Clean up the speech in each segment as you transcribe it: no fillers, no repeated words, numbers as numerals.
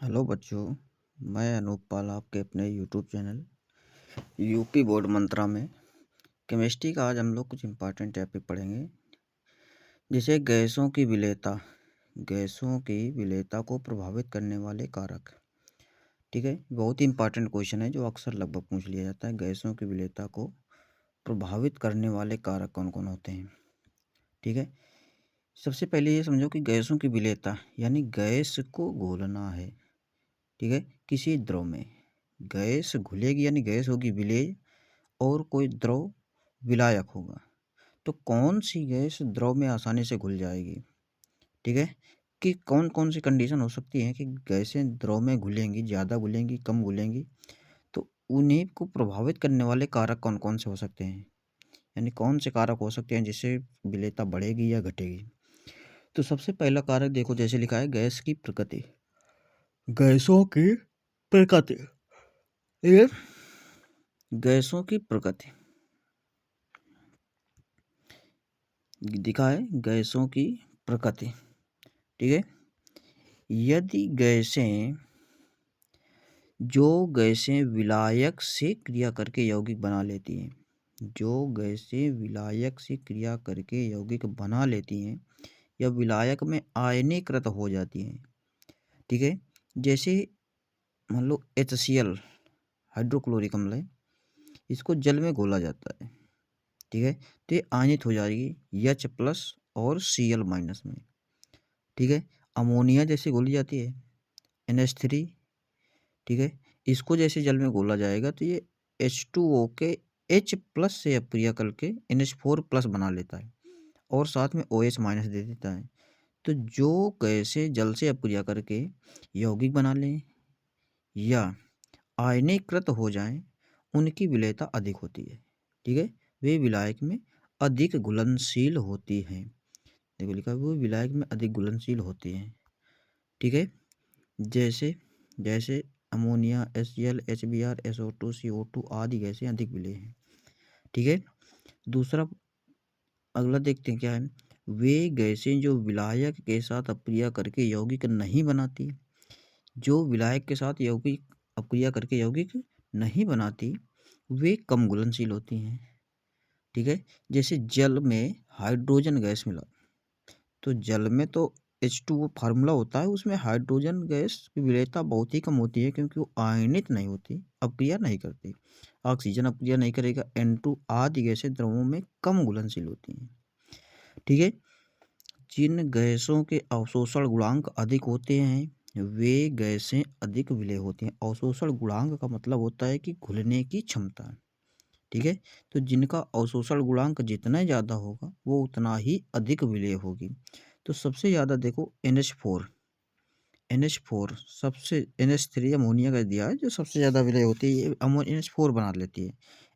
Hello बच्चों, मैं अनूप पाल आपके अपने यूट्यूब चैनल यूपी बोर्ड मंत्रा में केमिस्ट्री का आज हम लोग कुछ इम्पोर्टेंट टॉपिक पढ़ेंगे। जैसे गैसों की विलेयता को प्रभावित करने वाले कारक। ठीक है, बहुत ही इम्पोर्टेंट क्वेश्चन है जो अक्सर लगभग पूछ लिया जाता है। गैसों की विलेयता को प्रभावित करने वाले कारक कौन कौन होते हैं। ठीक है, सबसे पहले ये समझो कि गैसों की विलेयता यानी गैस को घोलना है। ठीक है, किसी द्रव में गैस घुलेगी यानी गैस होगी विलेय और कोई द्रव विलायक होगा। तो कौन सी गैस द्रव में आसानी से घुल जाएगी। ठीक है, कि कौन कौन सी कंडीशन हो सकती है कि गैसें द्रव में घुलेंगी, ज़्यादा घुलेंगी, कम घुलेंगी। तो उन्हीं को प्रभावित करने वाले कारक कौन कौन से हो सकते हैं, यानी कौन से कारक हो सकते हैं जिससे विलेयता बढ़ेगी या घटेगी। तो सबसे पहला कारक देखो, जैसे लिखा है गैस की प्रकृति। गैसों की प्रकृति, ये गैसों की प्रकृति दिखा है, गैसों की प्रकृति। ठीक है, यदि गैसें विलायक से क्रिया करके यौगिक बना लेती हैं, जो गैसें विलायक से क्रिया करके यौगिक बना लेती हैं या विलायक में आयनीकृत हो जाती हैं। ठीक है, जैसे मान लो HCl हाइड्रोक्लोरिक अम्ल है, इसको जल में घोला जाता है। ठीक है, तो ये आयनित हो जाएगी H+ और Cl- में। ठीक है, अमोनिया जैसे घोली जाती है NH3। ठीक है, इसको जैसे जल में घोला जाएगा तो ये H2O के H+ से अपक्रिया करके NH4+ बना लेता है और साथ में OH- दे देता है। तो जो गैसें जल से अपक्रिया करके यौगिक बना लें या आयनीकृत हो जाएं, उनकी विलेयता अधिक होती है। ठीक है, वे विलायक में अधिक घुलनशील होती हैं। देखो लिखा है, वो विलायक में अधिक घुलनशील होती हैं। ठीक है, जैसे जैसे ammonia, HCl, HBr, SO2, CO2 आदि गैसें अधिक विलेय हैं। ठीक है, दूसरा अगला देखते हैं क्या है। वे गैसें जो विलायक के साथ अपक्रिया करके यौगिक नहीं बनाती, जो विलायक के साथ यौगिक अपक्रिया करके यौगिक नहीं बनाती, वे कम घुलनशील होती हैं। ठीक है, जैसे जल में हाइड्रोजन गैस मिला, तो जल में तो H2O फार्मूला होता है, उसमें हाइड्रोजन गैस की विलेयता बहुत ही कम होती है क्योंकि वो आयनित नहीं होती, अपक्रिया नहीं करती। ऑक्सीजन अपक्रिया नहीं करेगा, N2 आदि गैसें द्रवों में कम घुलनशील होती हैं। ठीक है, जिन गैसों के अवशोषण गुणांक अधिक होते हैं वे गैसें अधिक विलेय होती हैं। अवशोषण गुणांक का मतलब होता है कि घुलने की क्षमता। ठीक है, तो जिनका अवशोषण गुणांक जितना ज़्यादा होगा वो उतना ही अधिक विलेय होगी। तो सबसे ज़्यादा देखो NH4 सबसे, NH3 अमोनिया का दिया है जो सबसे ज़्यादा विलेय होती है, ये NH4 बना लेती है।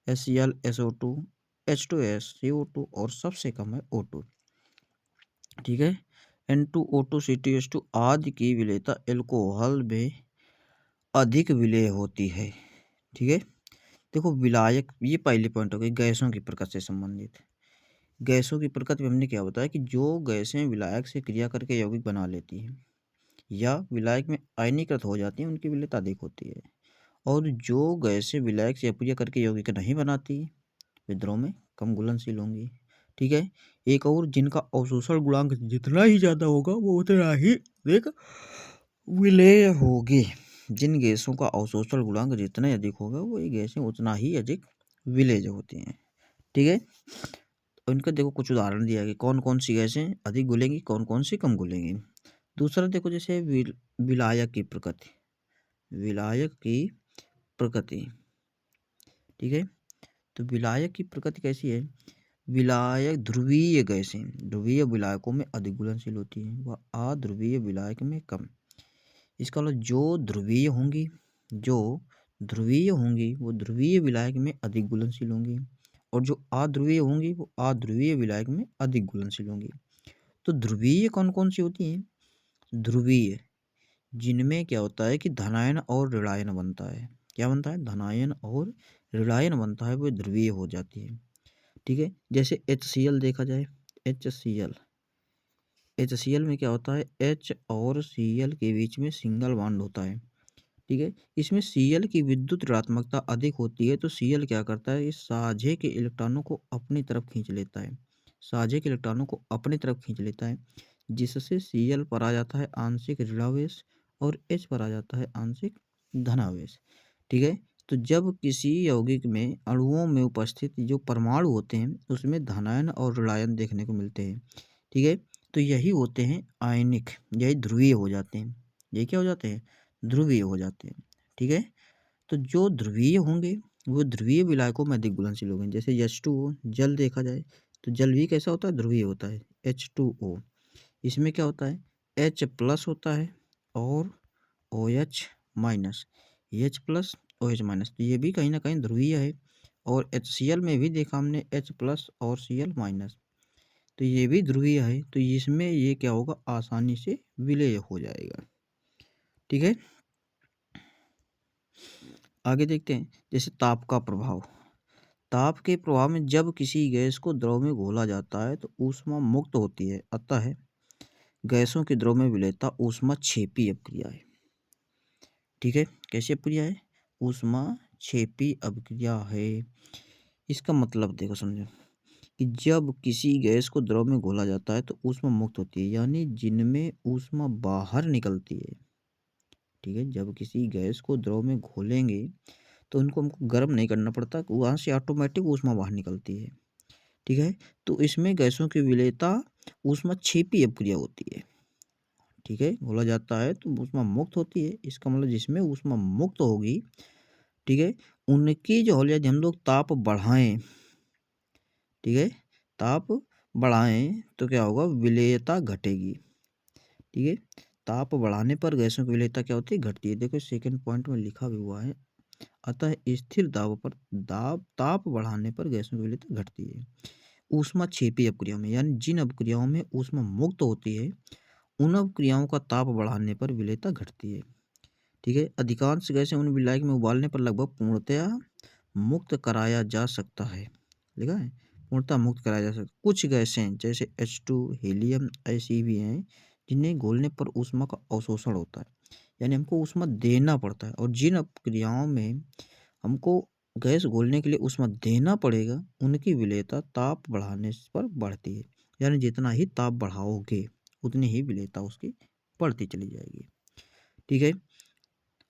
HCl, SO2, H2S, CO2 और सबसे कम है O2। ठीक है, N2O2, C2H2 आदि की विलेयता एल्कोहल में अधिक विलेय होती है। ठीक है, देखो विलायक, ये पहली पॉइंट हो गई गैसों की प्रकृति से संबंधित। गैसों की प्रकृति में हमने क्या बताया कि जो गैसें विलायक से क्रिया करके यौगिक बना लेती हैं या विलायक में आयनीकृत हो जाती हैं, उनकी विलेयता अधिक होती है। और जो गैसें विलायक से अपक्रिया करके यौगिक नहीं बनाती, विद्रोह में कम घुलनशील होंगी। ठीक है, एक और, जिनका अवशोषण गुणांक जितना ही ज़्यादा होगा वो उतना ही अधिक विलेय होगी। जिन गैसों का अवशोषण गुणांक जितना अधिक होगा वो ये गैसें उतना ही अधिक विलेय होती हैं। ठीक है, उनका देखो कुछ उदाहरण दिया है कि कौन कौन सी गैसें अधिक घुलेंगी, कौन कौन सी कम घुलेंगी। दूसरा देखो, जैसे विलायक की प्रकृति, विलायक की प्रकृति। ठीक है, तो विलायक की प्रकृति कैसी है। विलायक ध्रुवीय गैसें ध्रुवीय विलायकों में अधिक घुलनशील होती हैं, वह अध्रुवीय विलायक में कम। इसका मतलब जो ध्रुवीय होंगी वो ध्रुवीय विलायक में अधिक घुलनशील होंगी और जो अध्रुवीय होंगी वो अध्रुवीय विलायक में अधिक घुलनशील होंगी। तो ध्रुवीय कौन कौन सी होती हैं। ध्रुवीय जिनमें क्या होता है कि धनायन और ऋणायन बनता है। क्या बनता है, धनायन और ऋणायन बनता है, वो ध्रुवीय हो जाती है। ठीक है, जैसे HCl देखा जाए, HCl HCl में क्या होता है, H और Cl के बीच में सिंगल बॉन्ड होता है, ठीक है। इसमें Cl की विद्युत ऋणात्मकता अधिक होती है, तो Cl क्या करता है, इस साझे के इलेक्ट्रॉनों को अपनी तरफ खींच लेता है, साझे के इलेक्ट्रॉनों को अपनी तरफ खींच लेता है, जिससे Cl पर आ जाता है आंशिक ऋणावेश और H पर आ जाता है आंशिक धनावेश, ठीक है। तो जब किसी यौगिक में अणुओं में उपस्थित जो परमाणु होते हैं उसमें धनायन और ऋणायन देखने को मिलते हैं, ठीक है। तो यही होते हैं आयनिक, यही ध्रुवीय हो जाते हैं, ये क्या हो जाते हैं, ध्रुवीय हो जाते हैं, ठीक है। तो जो ध्रुवीय होंगे वो ध्रुवीय विलायकों में अधिक घुलनशील होंगे। जैसे H2O, जल देखा जाए तो जल भी कैसा होता है, ध्रुवीय होता है, H2O। इसमें क्या होता है, H प्लस होता है और OH minus, H plus OH minus, तो ये भी कहीं ना कहीं ध्रुवीय है। और HCl में भी देखा हमने H प्लस और Cl माइनस, तो ये भी ध्रुवीय है, तो इसमें ये क्या होगा, आसानी से विलय हो जाएगा, ठीक है। आगे देखते हैं, जैसे ताप का प्रभाव। ताप के प्रभाव में जब किसी गैस को द्रव में घोला जाता है तो ऊष्मा मुक्त होती है, अतः गैसों के द्रव में विलेयता ऊष्मा क्षेपी अपक्रिया है, ठीक है। कैसी अपक्रिया है, ऊष्मा क्षेपी अपक्रिया है। इसका मतलब देखो, समझो कि जब किसी गैस को द्रव में घोला जाता है तो ऊष्मा मुक्त होती है, यानी जिनमें ऊष्मा बाहर निकलती है, ठीक है। जब किसी गैस को द्रव में घोलेंगे तो उनको हमको गर्म नहीं करना पड़ता, वहाँ से ऑटोमेटिक ऊष्मा बाहर निकलती है, ठीक है। तो इसमें गैसों की विलेयता ऊष्मा क्षेपी अपक्रिया होती है, ठीक है। घोला जाता है तो ऊष्मा मुक्त होती है, इसका मतलब जिसमें ऊष्मा मुक्त होगी, ठीक है, उनकी जो हो, यदि हम लोग ताप बढ़ाएं, ठीक है, ताप बढ़ाएं तो क्या होगा, विलेयता घटेगी, ठीक है। ताप बढ़ाने पर गैसों की विलेयता क्या होती है, घटती है। देखो सेकंड पॉइंट में लिखा भी हुआ है, अतः स्थिर दाब पर ताप बढ़ाने पर गैसों की विलेयता घटती है। ऊष्मा क्षेपी अपक्रियाओं में, यानी जिन अपक्रियाओं में ऊष्मा मुक्त होती है उन अपक्रियाओं का ताप बढ़ाने पर विलेयता घटती है, ठीक है। अधिकांश गैसें उन विलायक में उबालने पर लगभग पूर्णतया मुक्त कराया जा सकता है, लिखा है, पूर्णतः मुक्त कराया जा सकता है। कुछ गैसें जैसे H2, हीलियम ऐसी भी हैं जिन्हें घोलने पर ऊष्मा का अवशोषण होता है, यानी हमको ऊष्मा देना पड़ता है, और जिन अपक्रियाओं में हमको गैस घोलने के लिए ऊष्मा देना पड़ेगा उनकी विलेयता ताप बढ़ाने पर बढ़ती है, यानी जितना ही ताप बढ़ाओगे उतनी ही विलेयता उसकी बढ़ती चली जाएगी, ठीक है।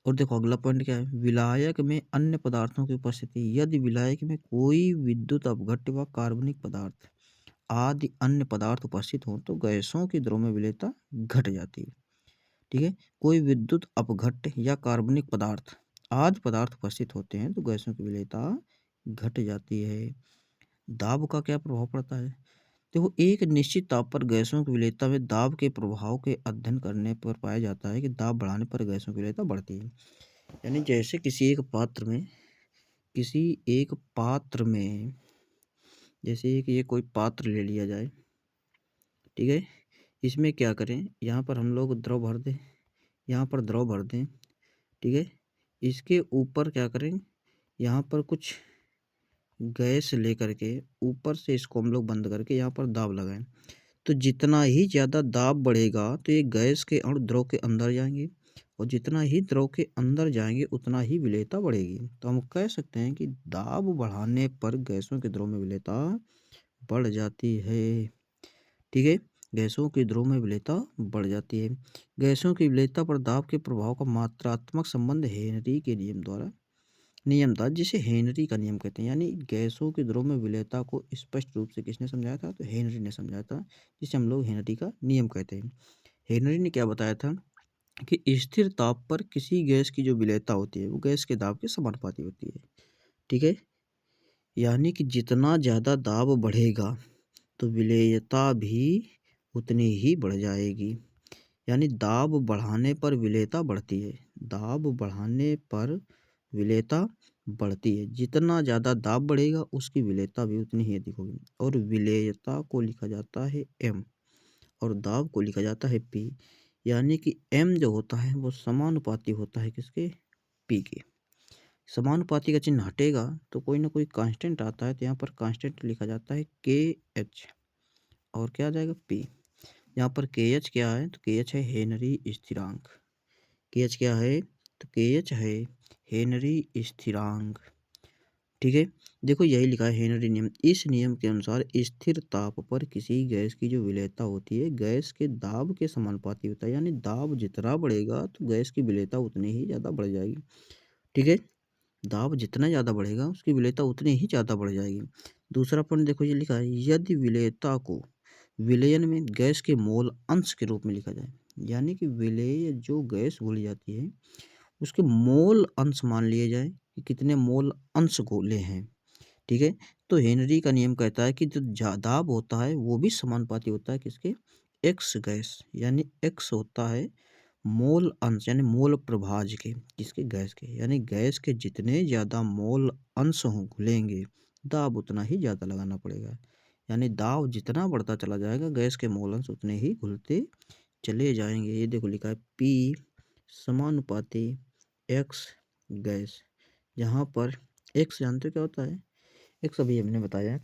और देखो अगला पॉइंट क्या है, विलायक में अन्य पदार्थों की उपस्थिति। यदि विलायक में कोई विद्युत अपघट्य व कार्बनिक पदार्थ आदि अन्य पदार्थ उपस्थित हो तो गैसों की द्रव में विलेयता घट जाती है, ठीक है। कोई विद्युत अपघट्य या कार्बनिक पदार्थ आदि पदार्थ उपस्थित होते हैं तो गैसों की विलेयता घट जाती है। दाब का क्या प्रभाव पड़ता है, देखो एक निश्चित ताप पर गैसों की विलेयता में दाब के प्रभाव के अध्ययन करने पर पाया जाता है कि दाब बढ़ाने पर गैसों की विलेयता बढ़ती है। यानी जैसे किसी एक पात्र में जैसे कि ये कोई पात्र ले लिया जाए, ठीक है। इसमें क्या करें, यहाँ पर हम लोग द्रव भर दें, यहाँ पर द्रव भर दें, ठीक है। इसके ऊपर क्या करें, यहाँ पर कुछ गैस लेकर के ऊपर से इसको हम लोग बंद करके यहाँ पर दाब लगाएं, तो जितना ही ज़्यादा दाब बढ़ेगा तो ये गैस के अणु द्रव के अंदर जाएंगे, और जितना ही द्रव के अंदर जाएंगे उतना ही विलेयता बढ़ेगी। तो हम कह सकते हैं कि दाब बढ़ाने पर गैसों के द्रव में विलेयता बढ़ जाती है, ठीक है। गैसों के द्रव में विलेयता बढ़ जाती है। गैसों की विलेयता पर दाब के प्रभाव का मात्रात्मक संबंध हेनरी के नियम था, जिसे हेनरी का नियम कहते हैं। यानी गैसों के द्रव में विलेयता को स्पष्ट रूप से किसने समझाया था, तो हेनरी ने समझाया था, जिसे हम लोग हेनरी का नियम कहते हैं। हेनरी ने क्या बताया था कि स्थिर ताप पर किसी गैस की जो विलेयता होती है वो गैस के दाब के समानुपाती होती है, ठीक है। यानी कि जितना ज़्यादा दाब बढ़ेगा तो विलेयता भी उतनी ही बढ़ जाएगी, यानी दाब बढ़ाने पर विलेयता बढ़ती है, दाब बढ़ाने पर विलेयता बढ़ती है। जितना ज़्यादा दाब बढ़ेगा उसकी विलेयता भी उतनी ही अधिक होगी, और विलेयता को लिखा जाता है M और दाब को लिखा जाता है P। यानी कि M जो होता है वो समानुपाती होता है किसके, P के। समानुपाती का चिन्ह हटेगा तो कोई ना कोई कांस्टेंट आता है, तो यहाँ पर कांस्टेंट लिखा जाता है KH और क्या आ जाएगा P। यहाँ पर के एच क्या है, तो के एच है हेनरी स्थिरांक। के एच क्या है, तो के एच है हेनरी स्थिरांक। ठीक है, देखो यही लिखा है हेनरी नियम। इस नियम के अनुसार स्थिर ताप पर किसी गैस की जो विलेयता होती है गैस के दाब के समानुपाती होता है, यानी दाब जितना बढ़ेगा तो गैस की विलेयता उतनी ही ज़्यादा बढ़ जाएगी। ठीक है, दाब जितना ज़्यादा बढ़ेगा उसकी विलेयता उतनी ही ज़्यादा बढ़ जाएगी। दूसरा पॉइंट देखो ये लिखा है, यदि विलेयता को विलयन में गैस के मोल अंश के रूप में लिखा जाए, यानी कि विलेय जो गैस घुल जाती है उसके मोल अंश मान लिए जाए कि कितने मोल अंश घोले हैं। ठीक है, तो हेनरी का नियम कहता है कि जो दाब होता है वो भी समानुपाती होता है किसके, एक्स गैस, यानी एक्स होता है मोल अंश यानी मोल प्रभाज के, किसके, गैस के, यानी गैस के जितने ज़्यादा मोल अंश हों घुलेंगे दाब उतना ही ज़्यादा लगाना पड़ेगा। यानी दाब जितना बढ़ता चला जाएगा गैस के मोल अंश उतने ही घुलते चले जाएंगे। ये देखो लिखा है पी समानुपाती एक्स गैस, जहाँ पर एक्स जानते हो क्या होता है, एक्स अभी हमने बताया है,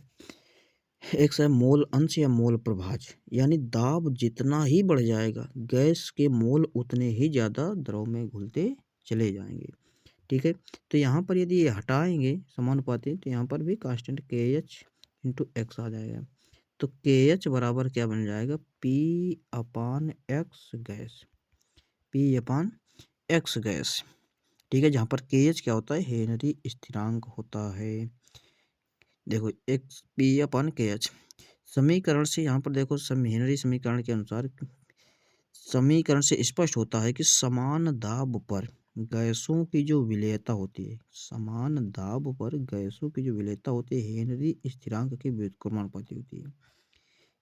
एक्स है मोल अंश या मोल प्रभाज, यानी दाब जितना ही बढ़ जाएगा गैस के मोल उतने ही ज़्यादा द्रव में घुलते चले जाएंगे। ठीक है, तो यहाँ पर यदि ये हटाएंगे समानुपाती तो यहाँ पर भी कांस्टेंट के एच इंटू एक्स आ जाएगा। तो के एच बराबर क्या बन जाएगा, पी अपान एक्स गैस, पी अपान एक्स गैस। ठीक है, जहाँ पर के एच क्या होता है, हेनरी स्थिरांक होता है। देखो एक्स पी अपान के एच समीकरण से यहाँ पर देखो हेनरी समीकरण के अनुसार समीकरण से स्पष्ट होता है कि समान दाब पर गैसों की जो विलेयता होती है, समान दाब पर गैसों की जो विलेयता होती है हेनरी स्थिरांक के व्युत्क्रमानुपाती होती है।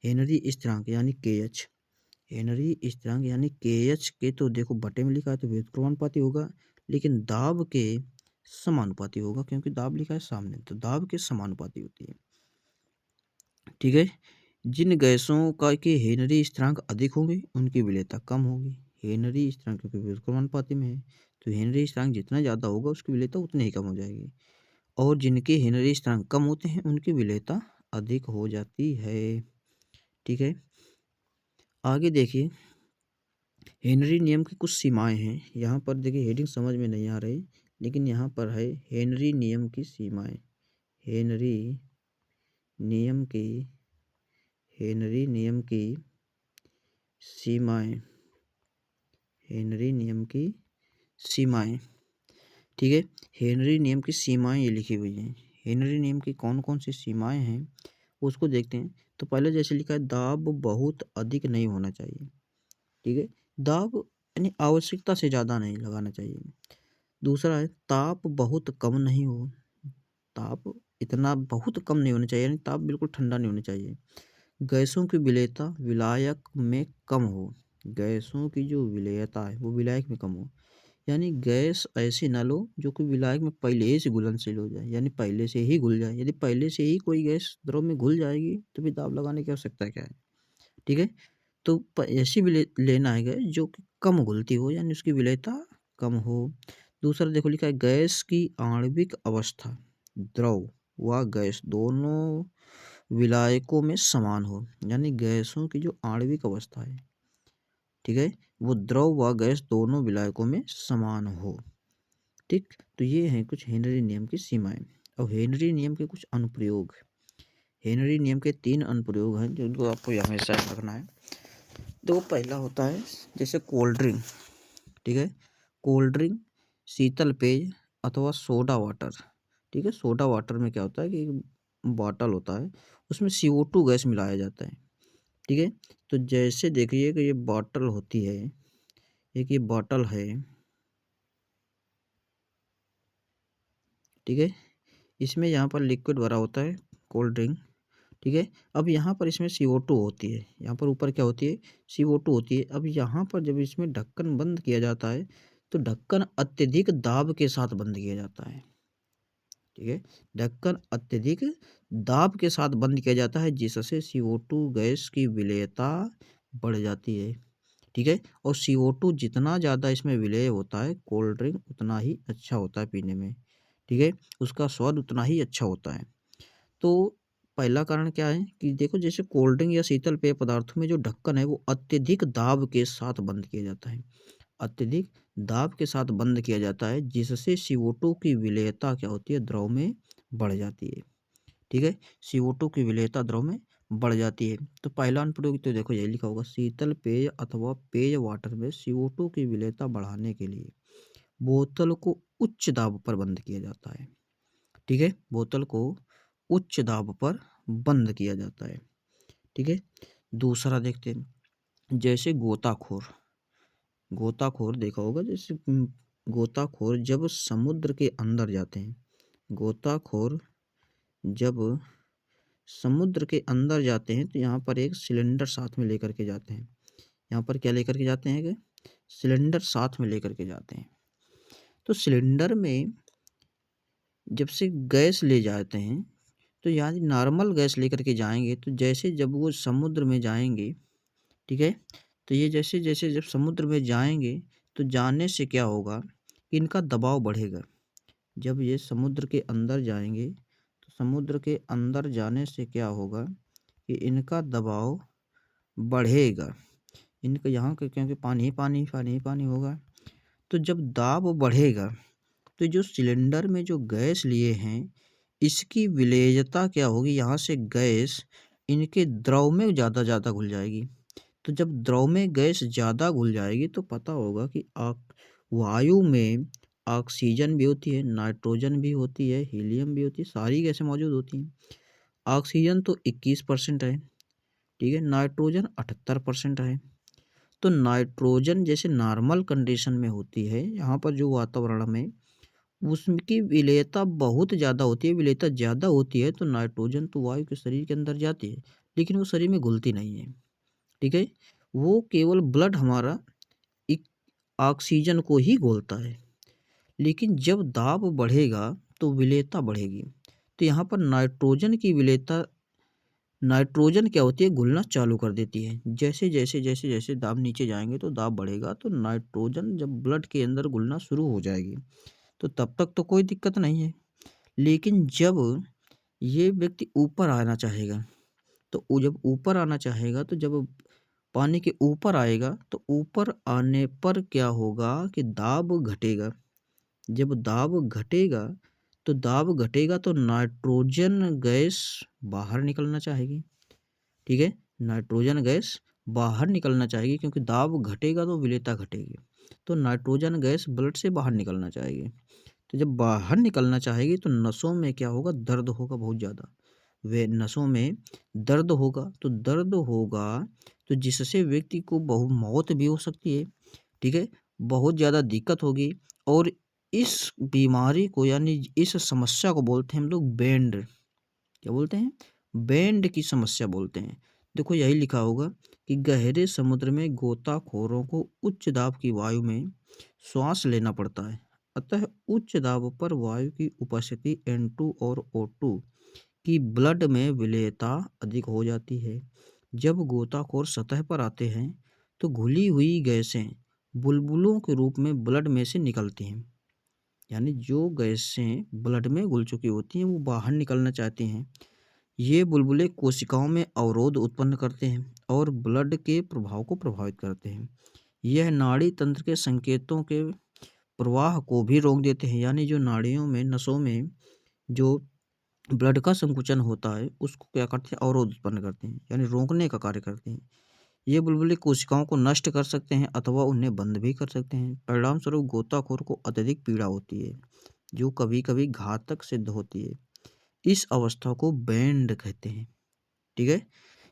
हेनरी स्थिरांक यानी के एच, हेनरी स्थिरांक यानी के एच के तो देखो बटे में लिखा है तो व्युत्क्रमानुपाती होगा, लेकिन दाब के समानुपाती होगा, क्योंकि दाब लिखा है सामने तो दाब के समानुपाती होती है। ठीक है, जिन गैसों का कि हेनरी स्थिरांक अधिक होंगे उनकी विलेयता कम होगी। हेनरी स्थिरांक क्योंकि व्युत्क्रमानुपाती में है तो हेनरी स्थिरांक जितना ज़्यादा होगा उसकी विलेयता उतनी ही कम हो जाएगी, और जिनके हेनरी स्थिरांक कम होते हैं उनकी विलेयता अधिक हो जाती है। ठीक है, आगे देखिए हेनरी नियम की कुछ सीमाएं हैं। यहाँ पर देखिए हेडिंग समझ में नहीं आ रही, लेकिन यहाँ पर है हेनरी नियम की सीमाएं। हेनरी नियम की हेनरी नियम की सीमाएं, हेनरी नियम की सीमाएं। ठीक है, हेनरी नियम की सीमाएं ये लिखी हुई हैं। हेनरी नियम की कौन कौन सी सीमाएं हैं उसको देखते हैं। तो पहले जैसे लिखा है दाब बहुत अधिक नहीं होना चाहिए। ठीक है, दाब यानी आवश्यकता से ज़्यादा नहीं लगाना चाहिए। दूसरा है ताप बहुत कम नहीं हो, ताप इतना बहुत कम नहीं होना चाहिए, यानी ताप बिल्कुल ठंडा नहीं होना चाहिए। गैसों की विलेयता विलायक में कम हो, गैसों की जो विलेयता है वो विलायक में कम हो, यानी गैस ऐसी ना लो जो कि विलायक में पहले ही से घुलनशील हो जाए, यानी पहले से ही घुल जाए। यदि पहले से ही कोई गैस द्रव में घुल जाएगी तो फिर दाब लगाने की आवश्यकता क्या है। ठीक है, तो ऐसी भी लेना है गैस जो कि कम घुलती हो, यानी उसकी विलेयता कम हो। दूसरा देखो लिखा है गैस की आणविक अवस्था द्रव व गैस दोनों विलायकों में समान हो, यानी गैसों की जो आणविक अवस्था है, ठीक है, वो द्रव व गैस दोनों विलायकों में समान हो। ठीक, तो ये हैं कुछ हेनरी नियम की सीमाएं। और हेनरी नियम के कुछ अनुप्रयोग, हेनरी नियम के 3 अनुप्रयोग हैं जिनको आपको हमेशा याद रखना है। तो पहला होता है जैसे कोल्ड ड्रिंक, ठीक है, कोल्ड ड्रिंक, शीतल पेय अथवा सोडा वाटर। ठीक है, सोडा वाटर में क्या होता है कि बॉटल होता है उसमें CO2 गैस मिलाया जाता है। ठीक है, तो जैसे देखिए कि ये बॉटल होती है, एक ये बॉटल है, ठीक है, इसमें यहाँ पर लिक्विड भरा होता है कोल्ड ड्रिंक। ठीक है, अब यहाँ पर इसमें CO2 होती है, यहाँ पर ऊपर क्या होती है, CO2 होती है। अब यहाँ पर जब इसमें ढक्कन बंद किया जाता है तो ढक्कन अत्यधिक दाब के साथ बंद किया जाता है। ठीक है, ढक्कन अत्यधिक दाब के साथ बंद किया जाता है जिससे CO2 गैस की विलेयता बढ़ जाती है। ठीक है, और CO2 जितना ज़्यादा इसमें विलेय होता है कोल्ड ड्रिंक उतना ही अच्छा होता है पीने में। ठीक है, उसका स्वाद उतना ही अच्छा होता है। तो पहला कारण क्या है कि देखो जैसे कोल्ड ड्रिंक या शीतल पेय पदार्थों में जो ढक्कन है वो अत्यधिक दाब के साथ बंद किया जाता है। अत्यधिक दाब के साथ बंद किया जाता है जिससे CO2 की विलेयता क्या होती है द्रव में बढ़ जाती है। ठीक है, CO2 की विलेयता द्रव में बढ़ जाती है। तो पहला अनुप्रयोग तो देखो यही लिखा होगा, शीतल पेय अथवा पेय वाटर में CO2 की विलेयता बढ़ाने के लिए बोतल को उच्च दाब पर बंद किया जाता है। ठीक है, बोतल को उच्च दाब पर बंद किया जाता है। ठीक है, दूसरा देखते हैं, जैसे गोताखोर, गोताखोर देखा होगा जैसे गोताखोर जब समुद्र के अंदर जाते हैं, गोताखोर जब समुद्र के अंदर जाते हैं तो यहाँ पर एक सिलेंडर साथ में लेकर के जाते हैं। यहाँ पर क्या लेकर के जाते हैं कि सिलेंडर साथ में लेकर के जाते हैं। तो सिलेंडर में जब से गैस ले जाते हैं तो यानी नॉर्मल गैस लेकर के जाएंगे तो जैसे जब वो समुद्र में जाएंगे, ठीक है, तो ये जैसे जैसे जब समुद्र में जाएंगे तो जाने से क्या होगा कि इनका दबाव बढ़ेगा। जब ये समुद्र के अंदर जाएंगे तो समुद्र के अंदर जाने से क्या होगा कि इनका दबाव बढ़ेगा। इनका यहाँ के क्योंकि पानी ही पानी पानी ही पानी होगा, तो जब दाब बढ़ेगा तो जो सिलेंडर में जो गैस लिए हैं इसकी विलेयता क्या होगी, यहाँ से गैस इनके द्रव में ज़्यादा ज़्यादा घुल जाएगी। तो जब द्रव में गैस ज़्यादा घुल जाएगी तो पता होगा कि वायु में ऑक्सीजन भी होती है, नाइट्रोजन भी होती है, हीलियम भी होती है, सारी गैसें मौजूद होती हैं। ऑक्सीजन तो 21% है, ठीक है, नाइट्रोजन 78% है। तो नाइट्रोजन जैसे नॉर्मल कंडीशन में होती है, यहाँ पर जो वातावरण में उसकी विलेयता बहुत ज़्यादा होती है, विलेयता ज़्यादा होती है तो नाइट्रोजन तो वायु के शरीर के अंदर जाती है लेकिन वो शरीर में घुलती नहीं है। ठीक है, वो केवल ब्लड हमारा एक ऑक्सीजन को ही घोलता है। लेकिन जब दाब बढ़ेगा तो विलेयता बढ़ेगी। तो यहाँ पर नाइट्रोजन की विलेयता, नाइट्रोजन क्या होती है घुलना चालू कर देती है। जैसे जैसे जैसे जैसे दाब नीचे जाएंगे तो दाब बढ़ेगा तो नाइट्रोजन जब ब्लड के अंदर घुलना शुरू हो जाएगी तो तब तक तो कोई दिक्कत नहीं है। लेकिन जब ये व्यक्ति ऊपर आना चाहेगा तो जब ऊपर आना चाहेगा तो जब पानी के ऊपर आएगा तो ऊपर आने पर क्या होगा कि दाब घटेगा। जब दाब घटेगा तो नाइट्रोजन गैस बाहर निकलना चाहेगी। ठीक है, नाइट्रोजन गैस बाहर निकलना चाहेगी क्योंकि दाब घटेगा तो विलेयता घटेगी। तो नाइट्रोजन गैस ब्लड से बाहर निकलना चाहेगी। तो जब बाहर निकलना चाहेगी तो नसों में क्या होगा, दर्द होगा बहुत ज़्यादा। वे नसों में दर्द होगा तो तो जिससे व्यक्ति को बहु मौत भी हो सकती है। ठीक है, बहुत ज़्यादा दिक्कत होगी। और इस बीमारी को यानी इस समस्या को बोलते हैं हम लोग बैंड, क्या बोलते हैं, बैंड की समस्या बोलते हैं। देखो यही लिखा होगा कि गहरे समुद्र में गोताखोरों को उच्च दाब की वायु में श्वास लेना पड़ता है। अतः उच्च दाब पर वायु की उपस्थिति N2 और O2 की ब्लड में विलेयता अधिक हो जाती है। जब गोताखोर सतह पर आते हैं तो घुली हुई गैसें बुलबुलों के रूप में ब्लड में से निकलती हैं। यानी जो गैसें ब्लड में घुल चुकी होती हैं वो बाहर निकलना चाहती हैं। ये बुलबुले कोशिकाओं में अवरोध उत्पन्न करते हैं और ब्लड के प्रभाव को प्रभावित करते हैं। यह नाड़ी तंत्र के संकेतों के प्रवाह को भी रोक देते हैं। यानी जो नाड़ियों में, नसों में जो ब्लड का संकुचन होता है उसको क्या करते हैं, अवरोध उत्पन्न करते हैं, यानी रोकने का कार्य करते हैं। ये बुलबुले कोशिकाओं को नष्ट कर सकते हैं अथवा उन्हें बंद भी कर सकते हैं। परिणाम स्वरूप गोताखोर को अत्यधिक पीड़ा होती है जो कभी कभी घातक सिद्ध होती है। इस अवस्था को बैंड कहते हैं। ठीक है,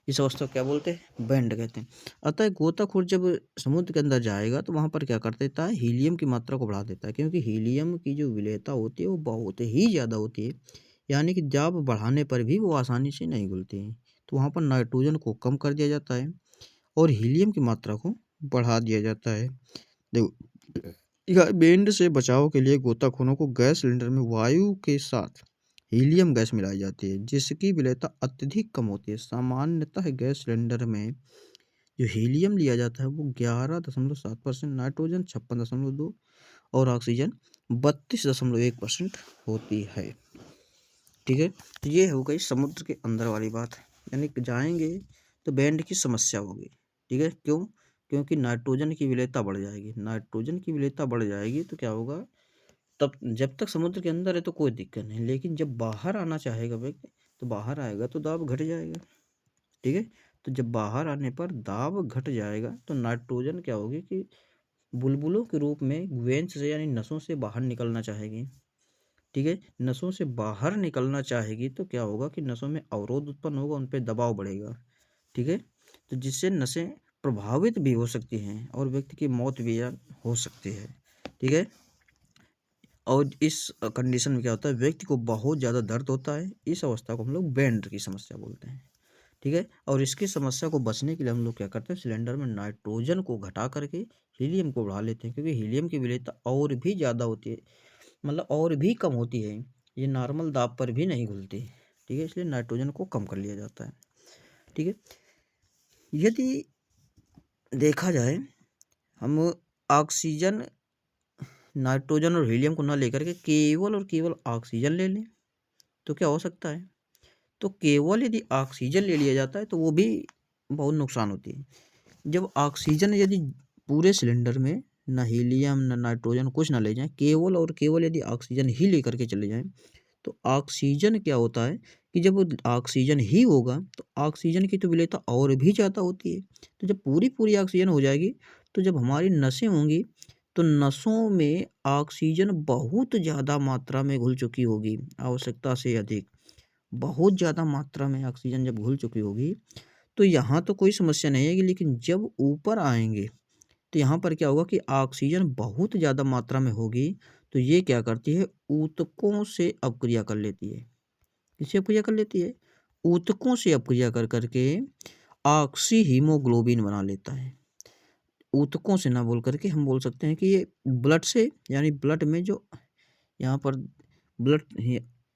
इस अवस्था को क्या बोलते हैं, बैंड कहते हैं। अतः गोताखोर जब समुद्र के अंदर जाएगा तो वहाँ पर क्या कर देता है, हीलियम की मात्रा को बढ़ा देता है क्योंकि हीलियम की जो विलेयता होती है वो बहुत ही ज़्यादा होती है। यानी कि दाब बढ़ाने पर भी वो आसानी से नहीं घुलती है। तो वहाँ पर नाइट्रोजन को कम कर दिया जाता है और हीलियम की मात्रा को बढ़ा दिया जाता है। देखो बैंड से बचाव के लिए गोताखोरों को गैस सिलेंडर में वायु के साथ हीलियम गैस मिलाई जाती है जिसकी विलेयता अत्यधिक कम होती है। सामान्यतः गैस सिलेंडर में जो हीलियम लिया जाता है वो 11.7%, नाइट्रोजन 56.2 और ऑक्सीजन 32.1% होती है। ठीक है। तो ये हो गई समुद्र के अंदर वाली बात, यानी कि जाएंगे तो बैंड की समस्या होगी। ठीक है, क्यों? क्योंकि नाइट्रोजन की विलेयता बढ़ जाएगी। नाइट्रोजन की विलेयता बढ़ जाएगी तो क्या होगा, तब जब तक समुद्र के अंदर है तो कोई दिक्कत नहीं, लेकिन जब बाहर आना चाहेगा व्यक्ति तो बाहर आएगा तो दाब घट जाएगा। ठीक है, तो जब बाहर आने पर दाब घट जाएगा तो नाइट्रोजन क्या होगी कि बुलबुलों के रूप में वेंस से यानी नसों से बाहर निकलना चाहेगी। ठीक है, नसों से बाहर निकलना चाहेगी तो क्या होगा कि नसों में अवरोध उत्पन्न होगा, उन पर दबाव बढ़ेगा। ठीक है, तो जिससे नसें प्रभावित भी हो सकती हैं और व्यक्ति की मौत भी हो सकती है। ठीक है, और इस कंडीशन में क्या होता है, व्यक्ति को बहुत ज़्यादा दर्द होता है। इस अवस्था को हम लोग बैंड की समस्या बोलते हैं। ठीक है, और इसकी समस्या को बचने के लिए हम लोग क्या करते हैं, सिलेंडर में नाइट्रोजन को घटा करके हीलियम को बढ़ा लेते हैं, क्योंकि हीलियम की विलेयता और भी ज़्यादा होती है, मतलब और भी कम होती है, ये नॉर्मल दाब पर भी नहीं घुलती। ठीक है, इसलिए नाइट्रोजन को कम कर लिया जाता है। ठीक है, यदि देखा जाए हम ऑक्सीजन, नाइट्रोजन और हीलियम को ना लेकर के केवल और केवल ऑक्सीजन ले लें तो क्या हो सकता है, तो केवल यदि ऑक्सीजन ले लिया जाता है तो वो भी बहुत नुकसान होती है। जब ऑक्सीजन यदि पूरे सिलेंडर में ना हीलियम ना नाइट्रोजन कुछ ना ले जाएं, केवल और केवल यदि ऑक्सीजन ही लेकर के चले जाएं, तो ऑक्सीजन क्या होता है कि जब ऑक्सीजन ही होगा तो ऑक्सीजन की तो विलेयता और भी ज़्यादा होती है। तो जब पूरी पूरी ऑक्सीजन हो जाएगी तो जब हमारी नसें होंगी तो नसों में ऑक्सीजन बहुत ज़्यादा मात्रा में घुल चुकी होगी, आवश्यकता से अधिक। बहुत ज़्यादा मात्रा में ऑक्सीजन जब घुल चुकी होगी तो यहाँ तो कोई समस्या नहीं आएगी, लेकिन जब ऊपर आएंगे तो यहाँ पर क्या होगा कि ऑक्सीजन बहुत ज़्यादा मात्रा में होगी, तो ये क्या करती है, ऊतकों से अपक्रिया कर लेती है। किससे अपक्रिया कर लेती है? ऊतकों से अपक्रिया कर करके ऑक्सी हीमोग्लोबिन बना लेता है। ऊतकों से ना बोल करके हम बोल सकते हैं कि ये ब्लड से, यानी ब्लड में जो यहाँ पर ब्लड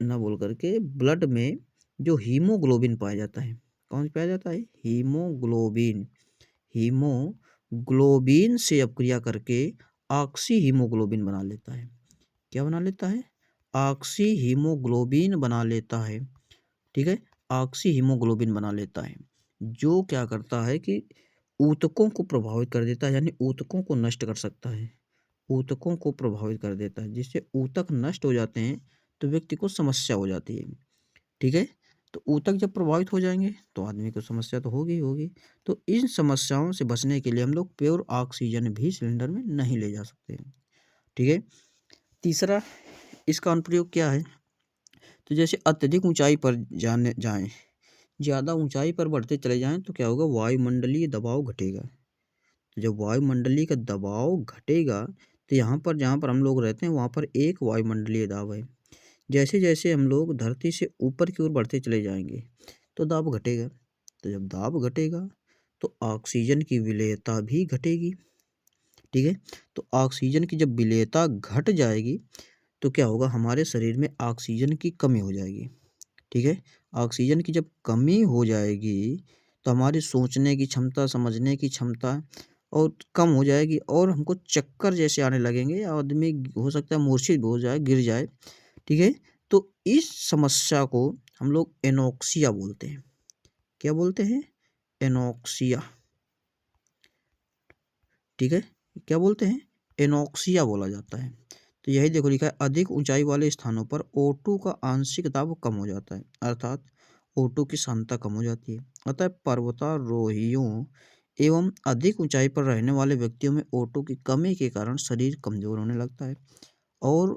ना बोल करके ब्लड में जो हीमोग्लोबिन पाया जाता है, कौन पाया जाता है, हीमोग्लोबिन। हीमोग्लोबिन से अपक्रिया करके ऑक्सी हीमोग्लोबिन बना लेता है। क्या बना लेता है? ऑक्सी हीमोग्लोबिन बना लेता है। ठीक है, ऑक्सी हीमोग्लोबिन बना लेता है, जो क्या करता है कि ऊतकों को प्रभावित कर देता है, यानी ऊतकों को नष्ट कर सकता है। ऊतकों को प्रभावित कर देता है, जिससे ऊतक नष्ट हो जाते हैं तो व्यक्ति को समस्या हो जाती है। ठीक है, तो ऊतक जब प्रभावित हो जाएंगे तो आदमी को समस्या तो होगी ही होगी। तो इन समस्याओं से बचने के लिए हम लोग प्योर ऑक्सीजन भी सिलेंडर में नहीं ले जा सकते। ठीक है, तीसरा इसका अनुप्रयोग क्या है, तो जैसे अत्यधिक ऊंचाई पर जाने जाएं, ज़्यादा ऊंचाई पर बढ़ते चले जाएं तो क्या होगा, वायुमंडलीय दबाव घटेगा। तो जब वायुमंडलीय का दबाव घटेगा तो यहाँ पर जहाँ पर हम लोग रहते हैं वहाँ पर एक वायुमंडलीय दाब है। जैसे जैसे हम लोग धरती से ऊपर की ओर बढ़ते चले जाएंगे तो दाब घटेगा। तो जब दाब घटेगा तो ऑक्सीजन की विलेयता भी घटेगी। ठीक है, तो ऑक्सीजन की जब विलेयता घट जाएगी तो क्या होगा, हमारे शरीर में ऑक्सीजन की कमी हो जाएगी। ठीक है, ऑक्सीजन की जब कमी हो जाएगी तो हमारी सोचने की क्षमता, समझने की क्षमता और कम हो जाएगी और हमको चक्कर जैसे आने लगेंगे, आदमी हो सकता है मूर्छित भी हो जाए, गिर जाए। ठीक है, तो इस समस्या को हम लोग एनोक्सिया बोलते हैं। क्या बोलते हैं? एनोक्सिया। ठीक है, क्या बोलते हैं? एनोक्सिया बोला जाता है। तो यही देखो लिखा है, अधिक ऊंचाई वाले स्थानों पर O2 का आंशिक दाब कम हो जाता है, अर्थात O2 की सांद्रता कम हो जाती है। अतः पर्वतारोहियों एवं अधिक ऊंचाई पर रहने वाले व्यक्तियों में O2 की कमी के कारण शरीर कमजोर होने लगता है और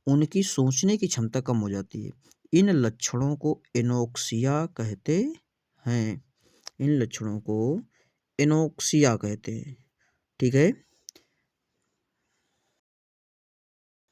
उनकी सोचने की क्षमता कम हो जाती है। इन लक्षणों को एनोक्सिया कहते हैं। इन लक्षणों को एनोक्सिया कहते हैं। ठीक है,